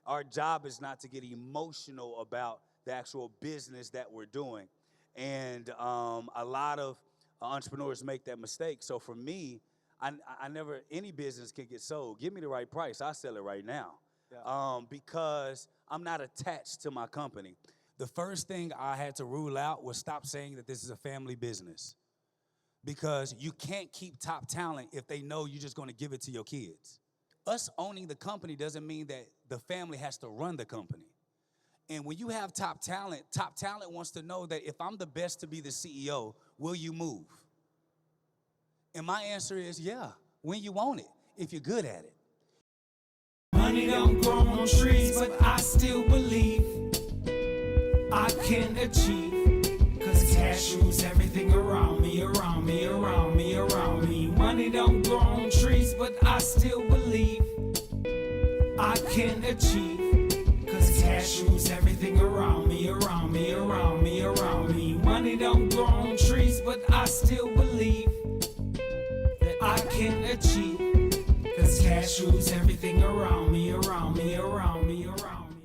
Our job is not to get emotional about the actual business that we're doing. And a lot of entrepreneurs make that mistake. So for me, I never, any business can get sold. Give me the right price, I'll sell it right now. Because I'm not attached to my company. The first thing I had to rule out was stop saying that this is a family business. Because you can't keep top talent if they know you're just gonna give it to your kids. Us owning the company doesn't mean that the family has to run the company. And when you have top talent wants to know that if I'm the best to be the CEO, will you move? And my answer is yeah, when you want it, if you're good at it. Money don't grow on trees, but I still believe I can achieve. Cause cash rules everything around me, around me, around me, around me. Money don't grow on trees, but I still believe I can achieve. Cause cash rules everything around me, around me, around me, around me. Money don't grow on trees, but I still believe that I can achieve. Cause cash rules everything around me, around me, around me, around me.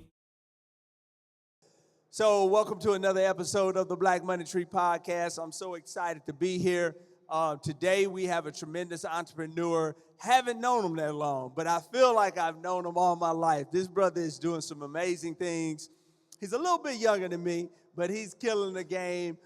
So welcome to another episode of the Black Money Tree Podcast. I'm so excited to be here. Today we have a tremendous entrepreneur. Haven't known him that long, but I feel like I've known him all my life. This brother is doing some amazing things. He's a little bit younger than me, but he's killing the game.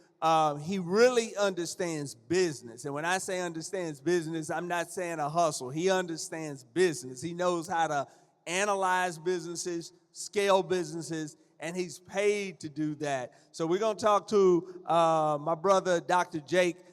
He really understands business. And when I say understands business, I'm not saying a hustle. He understands business. He knows how to analyze businesses, scale businesses, and he's paid to do that. So we're going to talk to my brother, Dr.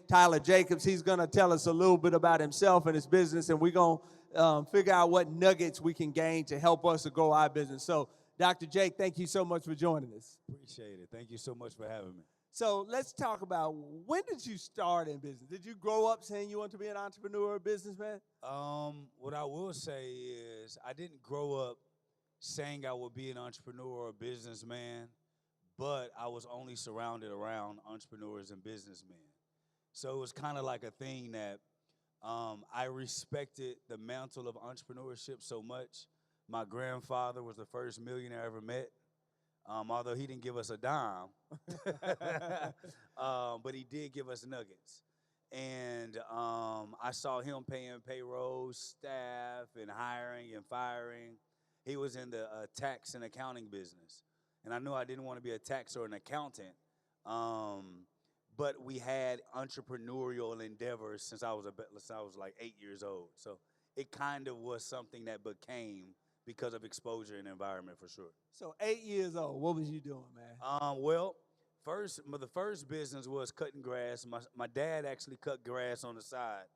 Tyler Jacobs. He's going to tell us a little bit about himself and his business, and we're going to figure out what nuggets we can gain to help us to grow our business. So, Dr. Jake, thank you so much for joining us. Appreciate it. Thank you so much for having me. So let's talk about, when did you start in business? Did you grow up saying you want to be an entrepreneur or businessman? What I will say is I didn't grow up saying I would be an entrepreneur or a businessman, but I was only surrounded around entrepreneurs and businessmen. So it was kind of like a thing that I respected the mantle of entrepreneurship so much. My grandfather was the first millionaire I ever met. Although he didn't give us a dime, but he did give us nuggets. And I saw him paying payrolls, staff, and hiring and firing. He was in the tax and accounting business. And I knew I didn't want to be a tax or an accountant, but we had entrepreneurial endeavors since I was like 8 years old. So it kind of was something that became because of exposure and environment, for sure. So 8 years old, what was you doing, man? Well, the first business was cutting grass. My dad actually cut grass on the side.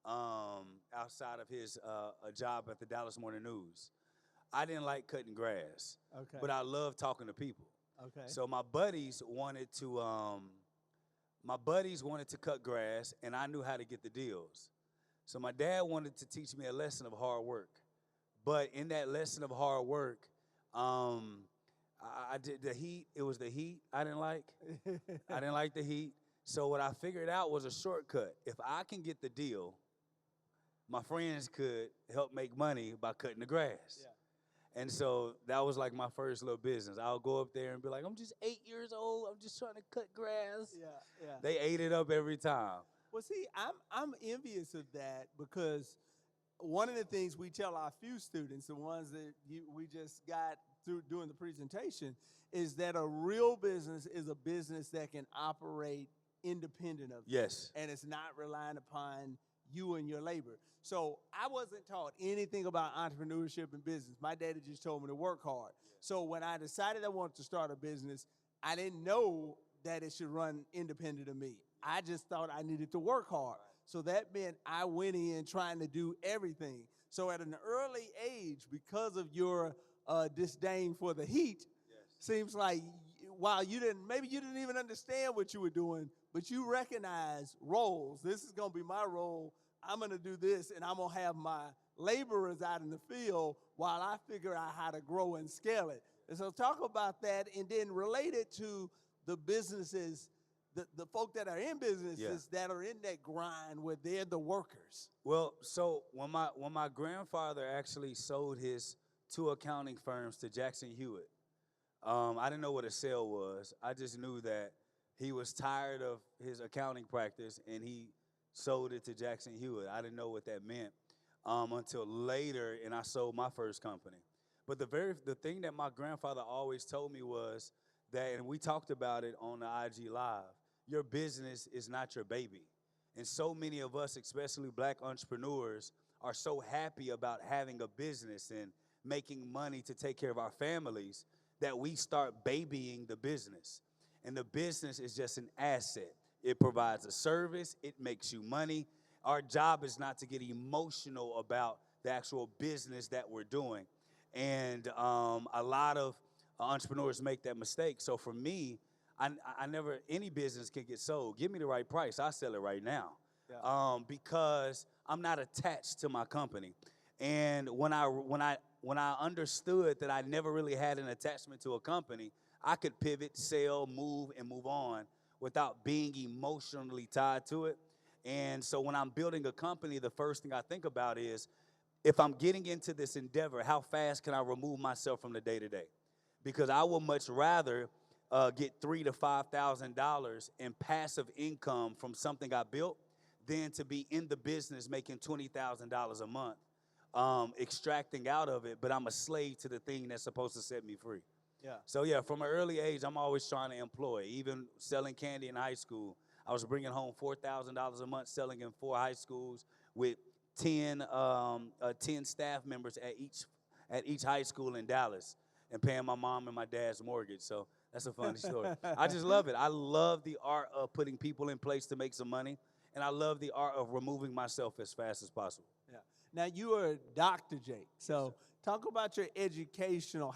Outside of his a job at the Dallas Morning News. I didn't like cutting grass, but I loved talking to people. So my buddies wanted to cut grass, and I knew how to get the deals. So my dad wanted to teach me a lesson of hard work. But in that lesson of hard work, I did the heat. It was the heat I didn't like. I didn't like the heat. So what I figured out was a shortcut. If I can get the deal, my friends could help make money by cutting the grass. Yeah. And so that was like my first little business. I'll go up there and be like, I'm just 8 years old. I'm just trying to cut grass. Yeah. They ate it up every time. Well, see, I'm envious of that, because one of the things we tell our few students, the ones that we just got through doing the presentation, is that a real business is a business that can operate independent of you. Yes. And it's not relying upon you and your labor. So I wasn't taught anything about entrepreneurship and business. My daddy just told me to work hard. So when I decided I wanted to start a business, I didn't know that it should run independent of me. I just thought I needed to work hard. So that meant I went in trying to do everything. So at an early age, because of your disdain for the heat, seems like while you didn't even understand what you were doing, but you recognize roles. This is going to be my role. I'm going to do this, and I'm going to have my laborers out in the field while I figure out how to grow and scale it. And so talk about that, and then relate it to the businesses the folk that are in businesses that are in that grind where they're the workers. Well, so when my grandfather actually sold his 2 accounting firms to Jackson Hewitt, I didn't know what a sale was. I just knew that he was tired of his accounting practice and he sold it to Jackson Hewitt. I didn't know what that meant until later, and I sold my first company. But the thing that my grandfather always told me was that, and we talked about it on the IG Live, your business is not your baby. And so many of us, especially black entrepreneurs, are so happy about having a business and making money to take care of our families that we start babying the business. And the business is just an asset. It provides a service, it makes you money. Our job is not to get emotional about the actual business that we're doing. And a lot of entrepreneurs make that mistake. So for me, I never, any business can get sold. Give me the right price, I'll sell it right now. Because I'm not attached to my company. And when I understood that I never really had an attachment to a company, I could pivot, sell, move, and move on without being emotionally tied to it. And so when I'm building a company, the first thing I think about is, if I'm getting into this endeavor, how fast can I remove myself from the day-to-day? Because I would much rather get $3,000 to $5,000 in passive income from something I built than to be in the business making $20,000 a month, extracting out of it, but I'm a slave to the thing that's supposed to set me free. Yeah. So yeah, from an early age, I'm always trying to employ. Even selling candy in high school, I was bringing home $4,000 a month selling in 4 high schools with 10 staff members at each high school in Dallas, and paying my mom and my dad's mortgage. So that's a funny story. I just love it. I love the art of putting people in place to make some money, and I love the art of removing myself as fast as possible. Yeah. Now you are Dr. Jake. So talk about your educational.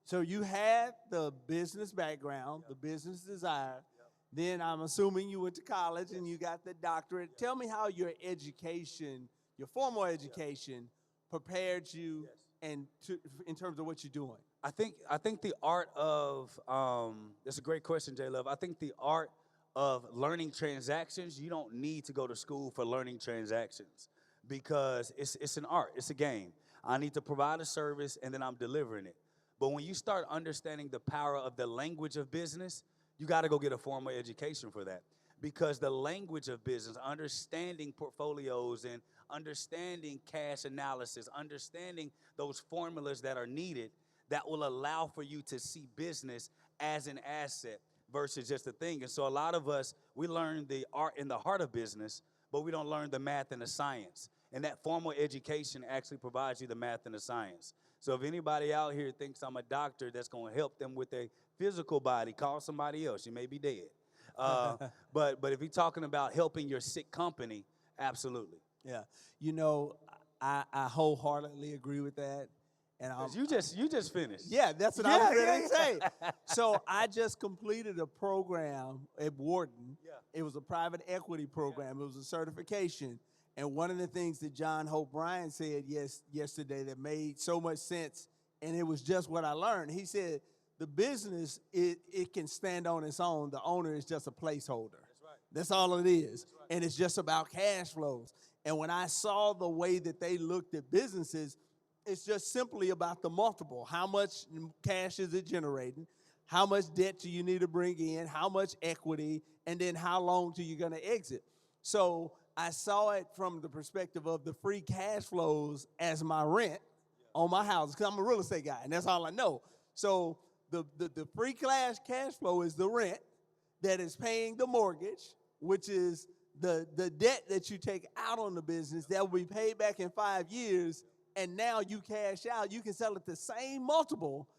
So you had the business background, the business desire. Then I'm assuming you went to college and you got the doctorate. Tell me how your education, your formal education, prepared you in terms of what you're doing. I think the art of that's a great question, J Love. I think the art of learning transactions, you don't need to go to school for learning transactions, because it's an art, it's a game. I need to provide a service and then I'm delivering it. But when you start understanding the power of the language of business, you got to go get a formal education for that. Because the language of business, understanding portfolios and understanding cash analysis, understanding those formulas that are needed, that will allow for you to see business as an asset versus just a thing. And so a lot of us, we learn the art and the heart of business, but we don't learn the math and the science. And that formal education actually provides you the math and the science. So if anybody out here thinks I'm a doctor that's going to help them with a physical body, call somebody else. You may be dead. But if you're talking about helping your sick company, absolutely. Yeah. You know, I wholeheartedly agree with that. And You just finished. Yeah, that's what I was ready to say. So I just completed a program at Wharton. Yeah. It was a private equity program. It was a certification. And one of the things that John Hope Bryan said yesterday that made so much sense, and it was just what I learned. He said, the business, it can stand on its own. The owner is just a placeholder. That's right. That's all it is. That's right. And it's just about cash flows. And when I saw the way that they looked at businesses, it's just simply about the multiple. How much cash is it generating? How much debt do you need to bring in? How much equity? And then how long till you're going to exit? So I saw it from the perspective of the free cash flows as my rent on my house, because I'm a real estate guy, and that's all I know. So the free cash flow is the rent that is paying the mortgage, which is the debt that you take out on the business that will be paid back in 5 years, and now you cash out. You can sell it the same multiple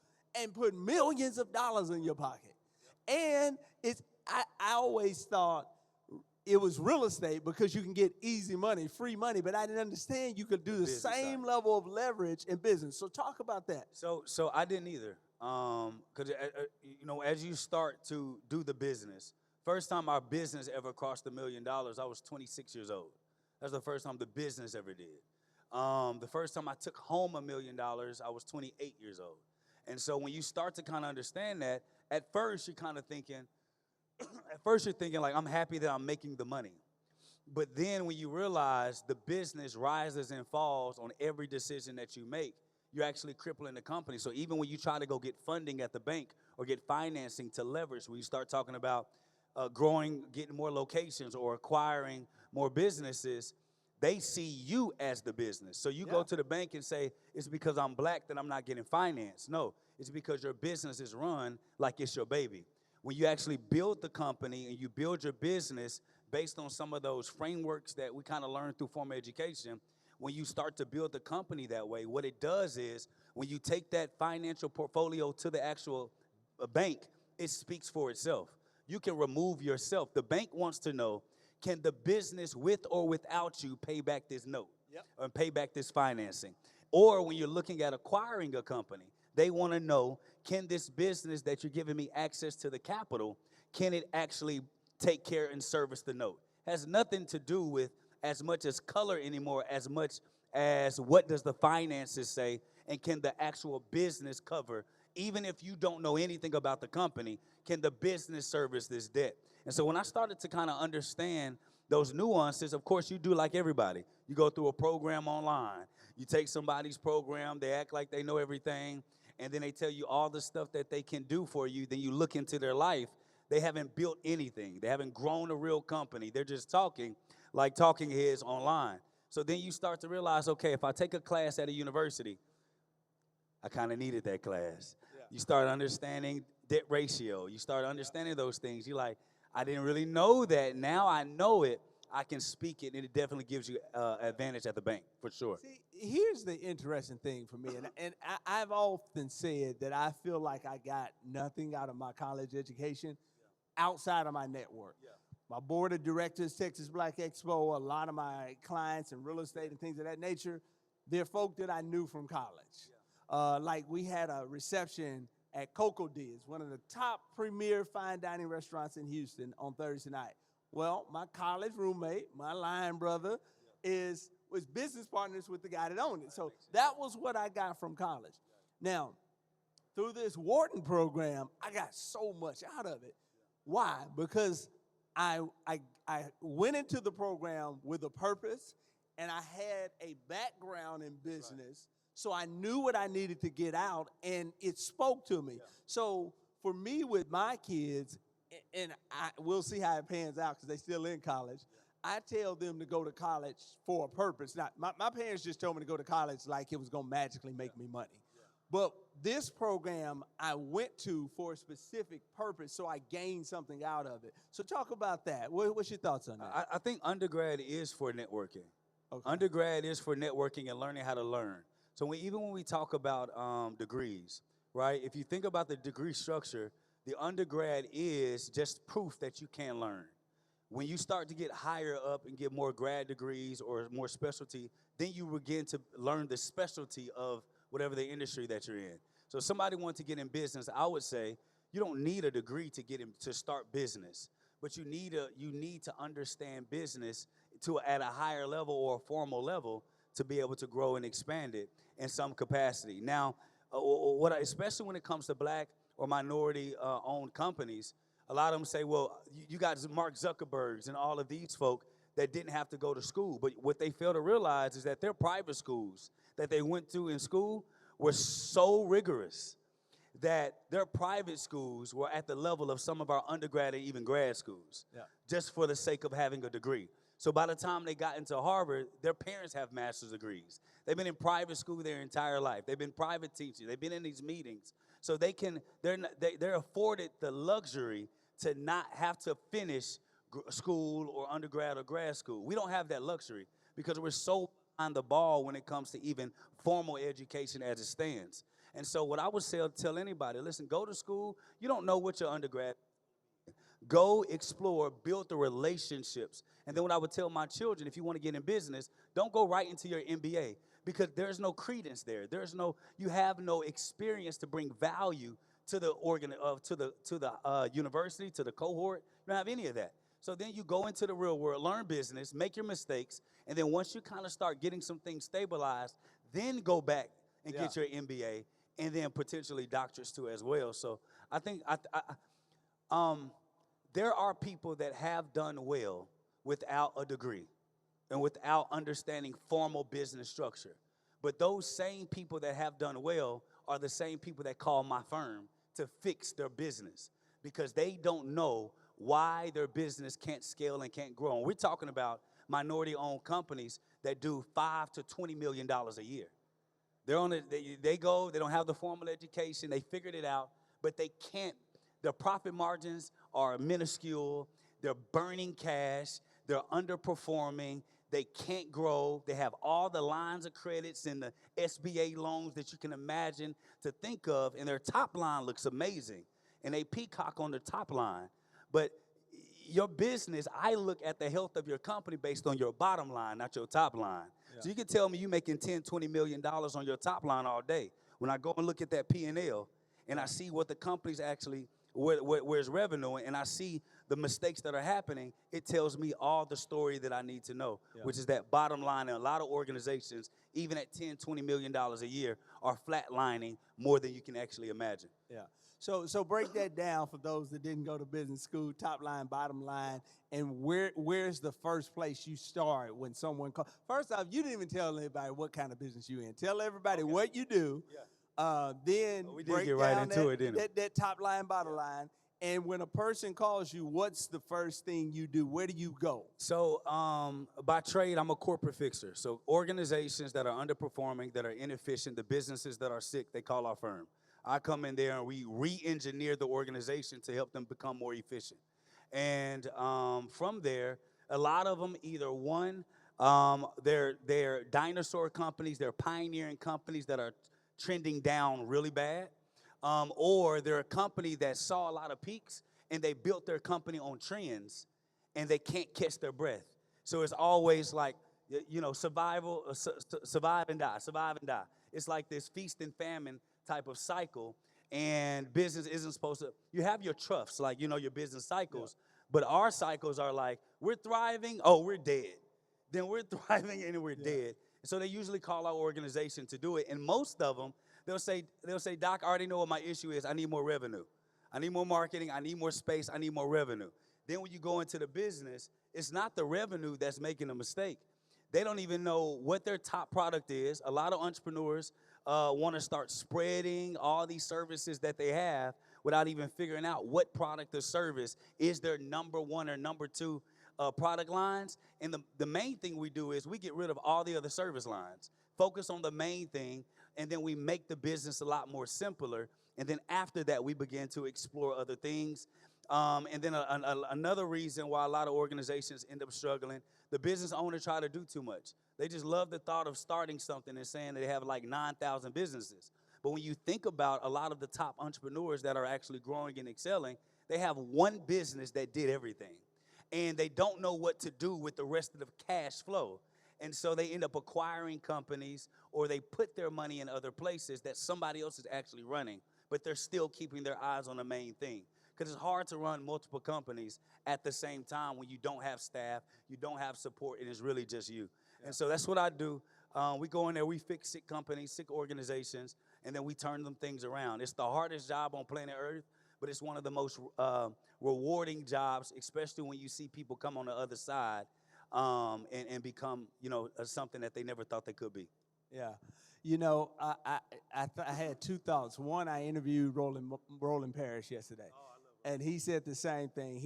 and put millions of dollars in your pocket. And I always thought it was real estate because you can get easy money, free money, but I didn't understand you could do the same level of leverage in business. So talk about that. So I didn't either. Because, as you start to do the business, first time our business ever crossed $1 million, I was 26 years old. That's the first time the business ever did. The first time I took home $1 million, I was 28 years old. And so when you start to kind of understand that, at first you're kind of thinking, at first you're thinking like, I'm happy that I'm making the money. But then when you realize the business rises and falls on every decision that you make, you're actually crippling the company. So even when you try to go get funding at the bank or get financing to leverage, when you start talking about growing, getting more locations or acquiring more businesses, they see you as the business. So you go to the bank and say, it's because I'm black that I'm not getting financed. No, it's because your business is run like it's your baby. When you actually build the company and you build your business based on some of those frameworks that we kind of learned through formal education, when you start to build the company that way, what it does is when you take that financial portfolio to the actual bank, it speaks for itself. You can remove yourself. The bank wants to know, can the business with or without you pay back this note or pay back this financing? Or when you're looking at acquiring a company, they want to know, can this business that you're giving me access to the capital, can it actually take care and service the note? Has nothing to do with as much as color anymore, as much as what does the finances say, and can the actual business cover, even if you don't know anything about the company, can the business service this debt? And so when I started to kind of understand those nuances, of course you do like everybody. You go through a program online. You take somebody's program, they act like they know everything, and then they tell you all the stuff that they can do for you. Then you look into their life. They haven't built anything. They haven't grown a real company. They're just talking like talking heads online. So then you start to realize, okay, if I take a class at a university, I kind of needed that class. You start understanding debt ratio. You start understanding those things. You're like, I didn't really know that. Now I know it. I can speak it, and it definitely gives you advantage at the bank, for sure. See, here's the interesting thing for me, and I've often said that I feel like I got nothing out of my college education outside of my network. My board of directors, Texas Black Expo, a lot of my clients in real estate and things of that nature, they're folk that I knew from college. Like we had a reception at Coco Diz, one of the top premier fine dining restaurants in Houston, on Thursday night. Well, my college roommate, my line brother, was business partners with the guy that owned it. So that was what I got from college. Now, through this Wharton program, I got so much out of it. Why? Because I went into the program with a purpose, and I had a background in business, so I knew what I needed to get out, and it spoke to me. So for me with my kids, and we'll see how it pans out because they're still in college, I tell them to go to college for a purpose. Now, my parents just told me to go to college like it was going to magically make me money. But this program I went to for a specific purpose, so I gained something out of it. So talk about that. What's your thoughts on that? I think undergrad is for networking. Okay. Undergrad is for networking and learning how to learn. So even when we talk about degrees, right, if you think about the degree structure, the undergrad is just proof that you can learn. When you start to get higher up and get more grad degrees or more specialty, then you begin to learn the specialty of whatever the industry that you're in. So if somebody wants to get in business, I would say you don't need a degree to get in, to start business, but you need to understand business at a higher level or a formal level to be able to grow and expand it in some capacity. Now, especially when it comes to black or minority owned companies, a lot of them say, well, you got Mark Zuckerbergs and all of these folk that didn't have to go to school. But what they fail to realize is that their private schools that they went to in school were so rigorous that their private schools were at the level of some of our undergrad and even grad schools, just for the sake of having a degree. So by the time they got into Harvard, their parents have master's degrees. They've been in private school their entire life. They've been private teachers. They've been in these meetings. So they're afforded the luxury to not have to finish school or undergrad or grad school. We don't have that luxury because we're so behind the ball when it comes to even formal education as it stands. And so what I would say, tell anybody, listen, go to school. You don't know what your undergrad. Go explore, build the relationships. And then what I would tell my children, if you want to get in business, don't go right into your MBA because there's no credence there. You have no experience to bring value to the university, to the cohort. You don't have any of that. So then you go into the real world, learn business, make your mistakes, and then once you kind of start getting some things stabilized, then go back and get your MBA and then potentially doctorates too as well. So I think there are people that have done well without a degree and without understanding formal business structure. But those same people that have done well are the same people that call my firm to fix their business because they don't know why their business can't scale and can't grow. And we're talking about minority-owned companies that do $5 to $20 million a year. They're on it. They go. They don't have the formal education. They figured it out, but they can't. Their profit margins are minuscule. They're burning cash. They're underperforming. They can't grow. They have all the lines of credits and the SBA loans that you can imagine to think of, and their top line looks amazing. And they peacock on the top line. But your business, I look at the health of your company based on your bottom line, not your top line. Yeah. So you can tell me you're making $10, $20 million on your top line all day. When I go and look at that P&L and I see what the company's actually, where's revenue, and I see the mistakes that are happening, it tells me all the story that I need to know, which is that bottom line. And a lot of organizations, even at $10, $20 million a year, are flatlining more than you can actually imagine. Yeah. So break that down for those that didn't go to business school, top line, bottom line, and where's the first place you start when someone calls? First off, you didn't even tell anybody what kind of business you're in. Tell everybody what you do. Yeah. Then we did break get right down into it, didn't we? That top line, bottom line. And when a person calls you, what's the first thing you do? Where do you go? So by trade, I'm a corporate fixer. So organizations that are underperforming, that are inefficient, the businesses that are sick, they call our firm. I come in there and we re-engineer the organization to help them become more efficient. And from there, a lot of them either they're dinosaur companies, they're pioneering companies that are trending down really bad, or they're a company that saw a lot of peaks and they built their company on trends and they can't catch their breath. So it's always like, survive and die, survive and die. It's like this feast and famine type of cycle, and business isn't supposed to, you have your troughs, like, your business cycles, but our cycles are like, we're thriving, oh, we're dead. Then we're thriving and we're dead. So they usually call our organization to do it, and most of them, they'll say, Doc, I already know what my issue is. I need more revenue. I need more marketing. I need more space. I need more revenue. Then when you go into the business, it's not the revenue that's making a mistake. They don't even know what their top product is. A lot of entrepreneurs want to start spreading all these services that they have without even figuring out what product or service is their number one or number two product lines. And the main thing we do is we get rid of all the other service lines, focus on the main thing, and then we make the business a lot more simpler. And then after that, we begin to explore other things. And then another reason why a lot of organizations end up struggling, the business owner try to do too much. They just love the thought of starting something and saying that they have like 9,000 businesses. But when you think about a lot of the top entrepreneurs that are actually growing and excelling, they have one business that did everything. And they don't know what to do with the rest of the cash flow. And so they end up acquiring companies, or they put their money in other places that somebody else is actually running, but they're still keeping their eyes on the main thing. Because it's hard to run multiple companies at the same time when you don't have staff, you don't have support, and it's really just you. Yeah. And so that's what I do. We go in there, we fix sick companies, sick organizations, and then we turn them things around. It's the hardest job on planet Earth, but it's one of the most rewarding jobs, especially when you see people come on the other side and become, something that they never thought they could be. Yeah. I had two thoughts. One, I interviewed Roland Parrish yesterday. Oh, and he said the same thing.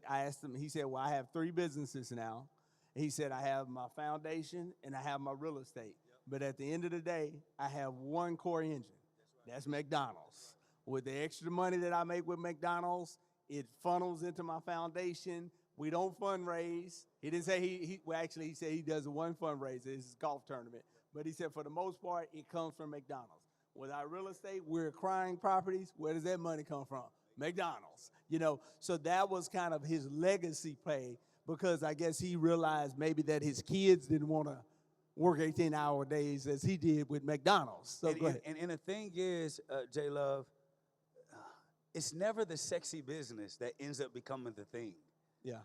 I asked him, well, I have 3 businesses now. He said, I have my foundation and I have my real estate. Yep. But at the end of the day, I have one core engine. That's McDonald's. With the extra money that I make with McDonald's, it funnels into my foundation. We don't fundraise. He didn't say he said he does one fundraiser. It's his golf tournament. But he said for the most part, it comes from McDonald's. With our real estate, we're acquiring properties. Where does that money come from? McDonald's. So that was kind of his legacy play, because I guess he realized maybe that his kids didn't want to work 18-hour days as he did with McDonald's. So go ahead. And the thing is, J. Love, it's never the sexy business that ends up becoming the thing. Yeah.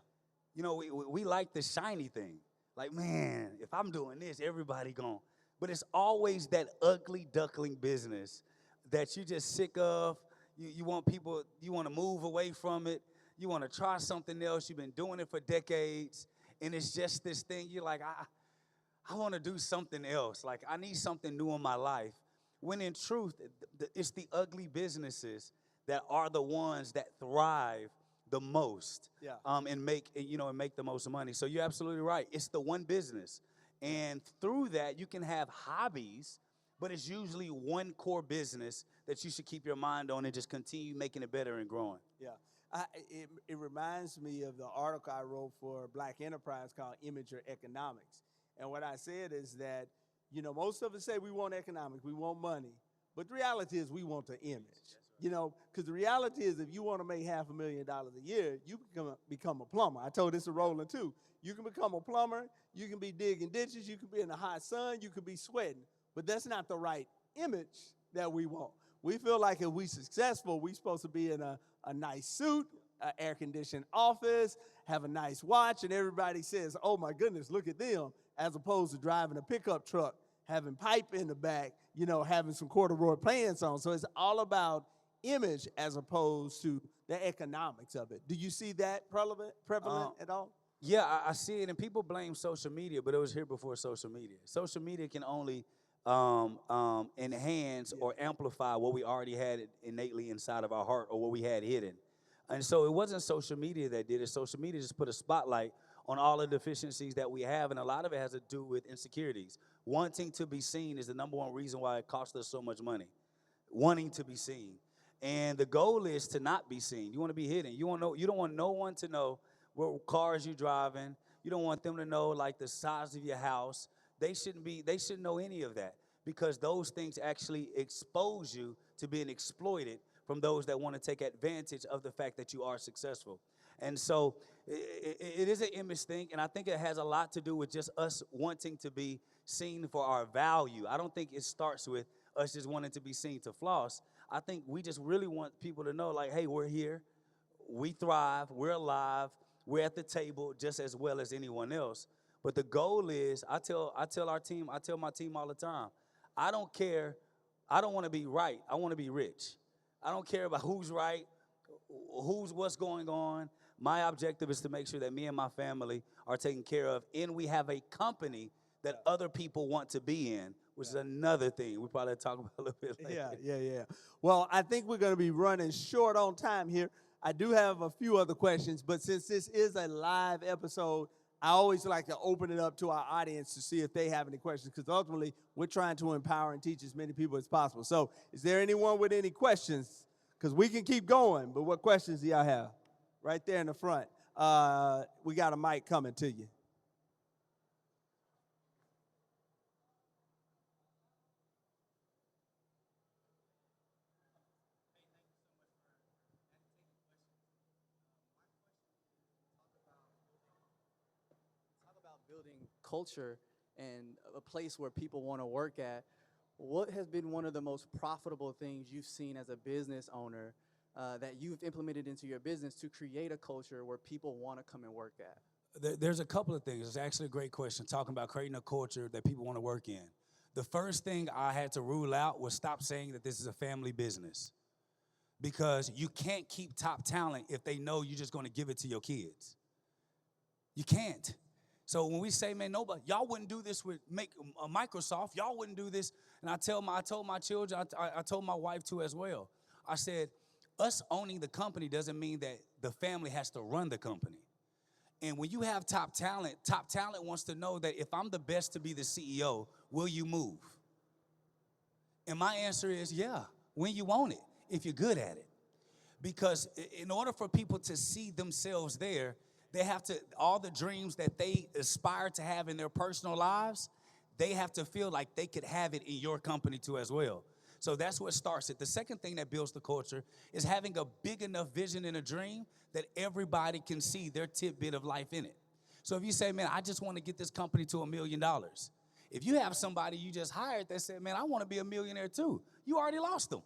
We like the shiny thing. Like, man, if I'm doing this, everybody gone. But it's always that ugly duckling business that you're just sick of. You want people, you want to move away from it. You want to try something else. You've been doing it for decades, and it's just this thing. You're like, I want to do something else. Like, I need something new in my life. When in truth, it's the ugly businesses that are the ones that thrive the most, Yeah. and make the most money. So you're absolutely right. It's the one business, and through that you can have hobbies, but it's usually one core business that you should keep your mind on and just continue making it better and growing. Yeah. It reminds me of the article I wrote for Black Enterprise called Image or Economics. And what I said is that, most of us say we want economics, we want money, but the reality is we want the image. Because the reality is if you want to make $500,000 a year, you can become a plumber. I told this to Roland too. You can become a plumber, you can be digging ditches, you can be in the hot sun, you can be sweating, but that's not the right image that we want. We feel like if we're successful, we're supposed to be in a nice suit, an air-conditioned office, have a nice watch, and everybody says, oh my goodness, look at them, as opposed to driving a pickup truck, having pipe in the back, having some corduroy pants on. So it's all about image as opposed to the economics of it. Do you see that prevalent at all? Yeah, I see it, and people blame social media, but it was here before social media. Social media can only enhance or amplify what we already had innately inside of our heart or what we had hidden. And so it wasn't social media that did it. Social media just put a spotlight on all the deficiencies that we have, and a lot of it has to do with insecurities. Wanting to be seen is the number one reason why it costs us so much money. Wanting to be seen. And the goal is to not be seen. You want to be hidden. You don't want no one to know what cars you're driving. You don't want them to know like the size of your house. They shouldn't know any of that, because those things actually expose you to being exploited from those that want to take advantage of the fact that you are successful. And so it is an image thing, and I think it has a lot to do with just us wanting to be seen for our value. I don't think it starts with us just wanting to be seen to floss. I think we just really want people to know, like, hey, we're here, we thrive, we're alive, we're at the table just as well as anyone else. But the goal is, I tell my team all the time, I don't care, I don't want to be right, I want to be rich. I don't care about who's right, what's going on. My objective is to make sure that me and my family are taken care of, and we have a company that other people want to be in, which is another thing we probably talk about a little bit later. Yeah. Well, I think we're going to be running short on time here. I do have a few other questions, but since this is a live episode, I always like to open it up to our audience to see if they have any questions, because ultimately we're trying to empower and teach as many people as possible. So is there anyone with any questions? Because we can keep going, but what questions do y'all have? Right there in the front. We got a mic coming to you. Building culture and a place where people want to work at. What has been one of the most profitable things you've seen as a business owner that you've implemented into your business to create a culture where people want to come and work at? There's a couple of things. It's actually a great question, talking about creating a culture that people want to work in. The first thing I had to rule out was stop saying that this is a family business, because you can't keep top talent if they know you're just going to give it to your kids. You can't. So when we say, man, y'all wouldn't do this with Microsoft, y'all wouldn't do this. And I told my children, I told my wife too as well. I said, us owning the company doesn't mean that the family has to run the company. And when you have top talent wants to know that if I'm the best to be the CEO, will you move? And my answer is, yeah, when you own it, if you're good at it. Because in order for people to see themselves there, they have to, all the dreams that they aspire to have in their personal lives, they have to feel like they could have it in your company too as well. So that's what starts it. The second thing that builds the culture is having a big enough vision and a dream that everybody can see their tidbit of life in it. So if you say, man, I just want to get this company to $1 million. If you have somebody you just hired that said, man, I want to be a millionaire too, you already lost them.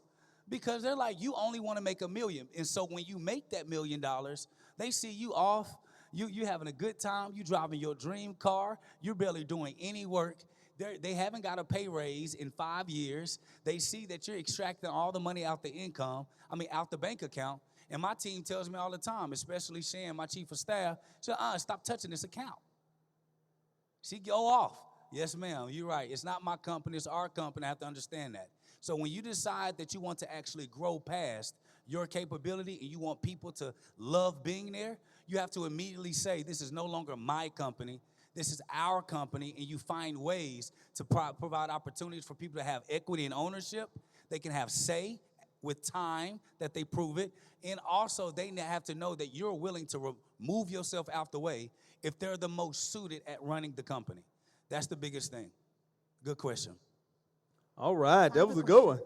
Because they're like, you only want to make $1 million. And so when you make that $1 million, they see you off. You having a good time. You driving your dream car. You're barely doing any work. They haven't got a pay raise in 5 years. They see that you're extracting all the money out the bank account, And my team tells me all the time, especially Shan, my chief of staff, she stop touching this account. She go off. Yes, ma'am, you're right. It's not my company, it's our company. I have to understand that. So when you decide that you want to actually grow past your capability and you want people to love being there, you have to immediately say, this is no longer my company, this is our company, and you find ways to provide opportunities for people to have equity and ownership. They can have say with time that they prove it, and also they have to know that you're willing to remove yourself out the way if they're the most suited at running the company. That's the biggest thing. Good question. All right, that was a good one.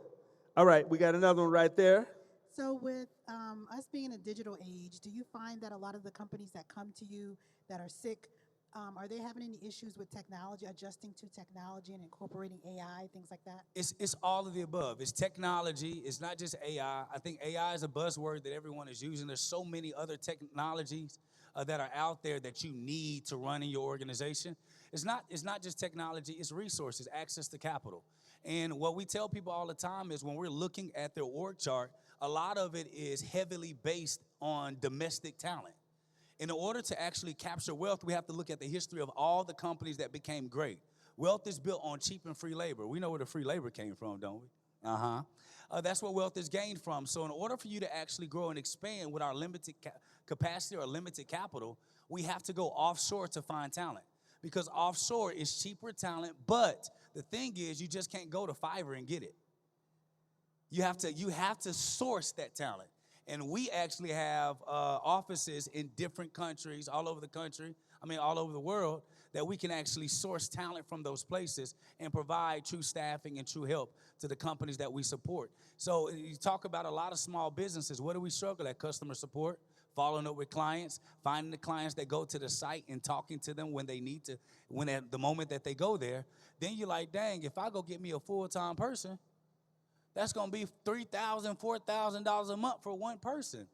All right, we got another one right there. So with us being in a digital age, do you find that a lot of the companies that come to you that are sick, are they having any issues with technology, adjusting to technology and incorporating AI, things like that? It's all of the above. It's technology. It's not just AI. I think AI is a buzzword that everyone is using. There's so many other technologies that are out there that you need to run in your organization. It's not just technology. It's resources, access to capital. And what we tell people all the time is when we're looking at their org chart, a lot of it is heavily based on domestic talent. In order to actually capture wealth, we have to look at the history of all the companies that became great. Wealth is built on cheap and free labor. We know where the free labor came from, don't we? That's where wealth is gained from. So in order for you to actually grow and expand with our limited capacity or limited capital, we have to go offshore to find talent. Because offshore is cheaper talent, but the thing is you just can't go to Fiverr and get it. You have to source that talent. And we actually have offices in different countries, all over the world, that we can actually source talent from those places and provide true staffing and true help to the companies that we support. So you talk about a lot of small businesses. What do we struggle at? Customer support, following up with clients, finding the clients that go to the site and talking to them when they need to, when at the moment that they go there. Then you're like, dang, if I go get me a full-time person, that's going to be $3,000, $4,000 a month for one person.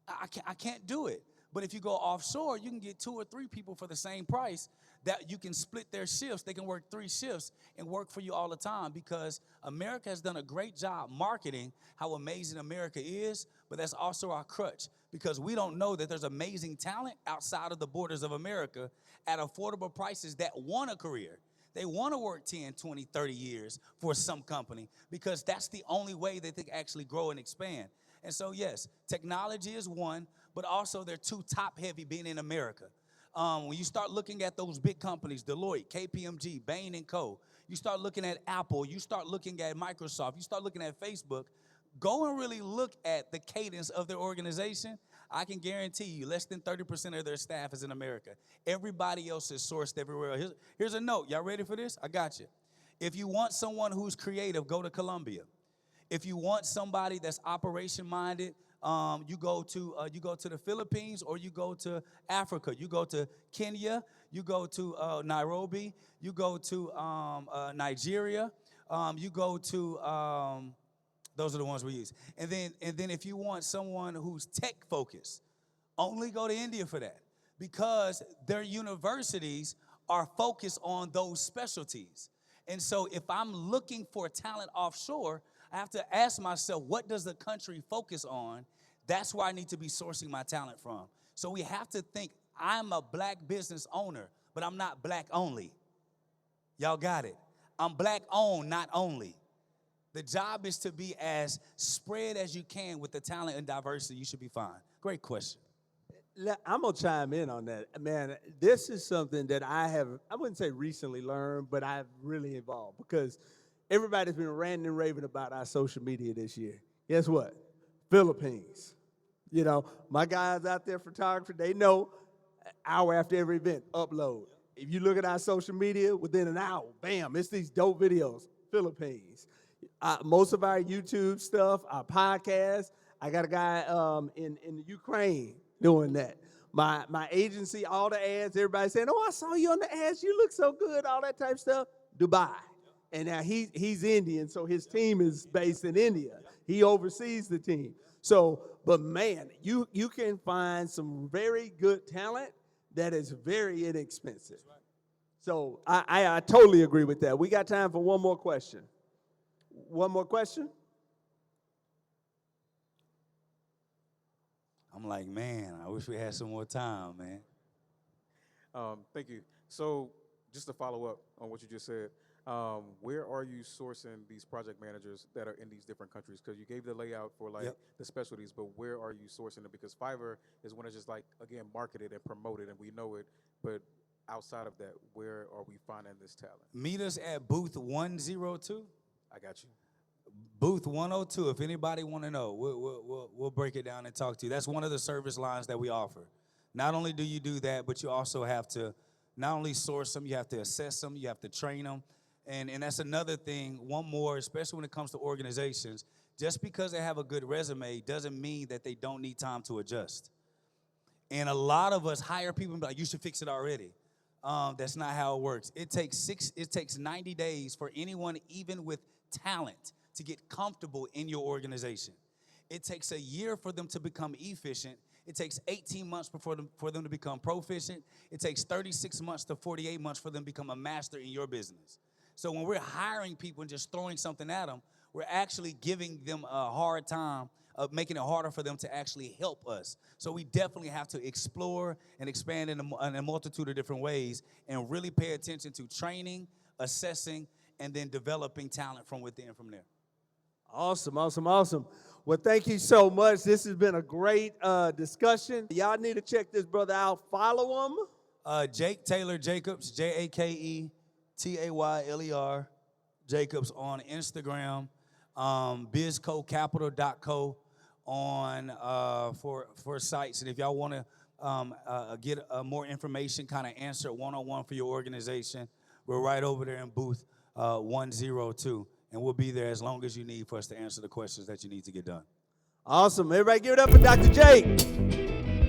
I can't do it. But if you go offshore, you can get 2 or 3 people for the same price that you can split their shifts. They can work 3 shifts and work for you all the time because America has done a great job marketing how amazing America is, but that's also our crutch because we don't know that there's amazing talent outside of the borders of America at affordable prices that want a career. They want to work 10, 20, 30 years for some company because that's the only way that they can actually grow and expand. And so, yes, technology is one, but also they're too top-heavy being in America. When you start looking at those big companies, Deloitte, KPMG, Bain & Co., you start looking at Apple, you start looking at Microsoft, you start looking at Facebook, go and really look at the cadence of their organization. I can guarantee you less than 30% of their staff is in America. Everybody else is sourced everywhere else. Here's a note. Y'all ready for this? I got you. If you want someone who's creative, go to Colombia. If you want somebody that's operation-minded, you go to the Philippines or you go to Africa. You go to Kenya. You go to Nairobi. You go to Nigeria. You go to those are the ones we use. And then if you want someone who's tech-focused, only go to India for that because their universities are focused on those specialties. And so if I'm looking for talent offshore, I have to ask myself, what does the country focus on? That's where I need to be sourcing my talent from. So we have to think, I'm a black business owner, but I'm not black only. Y'all got it. I'm black owned, not only. The job is to be as spread as you can with the talent and diversity. You should be fine. Great question. I'm going to chime in on that. Man, this is something that I wouldn't say recently learned, but I've really evolved because everybody's been ranting and raving about our social media this year. Guess what? Philippines. You know, my guys out there, photographer, they know an hour after every event, upload. If you look at our social media, within an hour, bam, it's these dope videos. Philippines. Most of our YouTube stuff, our podcasts, I got a guy in the Ukraine doing that. My agency, all the ads, everybody saying, oh, I saw you on the ads. You look so good, all that type of stuff. Dubai. And now he's Indian, so his team is based in India. He oversees the team. So, but man, you can find some very good talent that is very inexpensive. So I totally agree with that. We got time for one more question. One more question? I'm like, man, I wish we had some more time, man. Thank you. So just to follow up on what you just said, where are you sourcing these project managers that are in these different countries? Because you gave the layout for like Yep. the specialties, but where are you sourcing them? Because Fiverr is when it's just like, again, marketed and promoted and we know it, but outside of that, where are we finding this talent? Meet us at booth 102. I got you. Booth 102. If anybody want to know, we'll break it down and talk to you. That's one of the service lines that we offer. Not only do you do that, but you also have to not only source them, you have to assess them, you have to train them. And that's another thing, one more, especially when it comes to organizations, just because they have a good resume doesn't mean that they don't need time to adjust. And a lot of us hire people and be like, you should fix it already. That's not how it works. It takes 90 days for anyone, even with talent, to get comfortable in your organization. It takes a year for them to become efficient. It takes 18 months for them to become proficient. It takes 36 months to 48 months for them to become a master in your business. So when we're hiring people and just throwing something at them, we're actually giving them a hard time of making it harder for them to actually help us. So we definitely have to explore and expand in a multitude of different ways and really pay attention to training, assessing, and then developing talent from within from there. Awesome, awesome, awesome. Well, thank you so much. This has been a great discussion. Y'all need to check this brother out. Follow him. Jake Taylor Jacobs, JakeTayler Jacobs on Instagram, bizcocapital.co on for sites. And if y'all want to get more information, kind of answer one-on-one for your organization, we're right over there in booth 102. And we'll be there as long as you need for us to answer the questions that you need to get done. Awesome. Everybody give it up for Dr. Jake.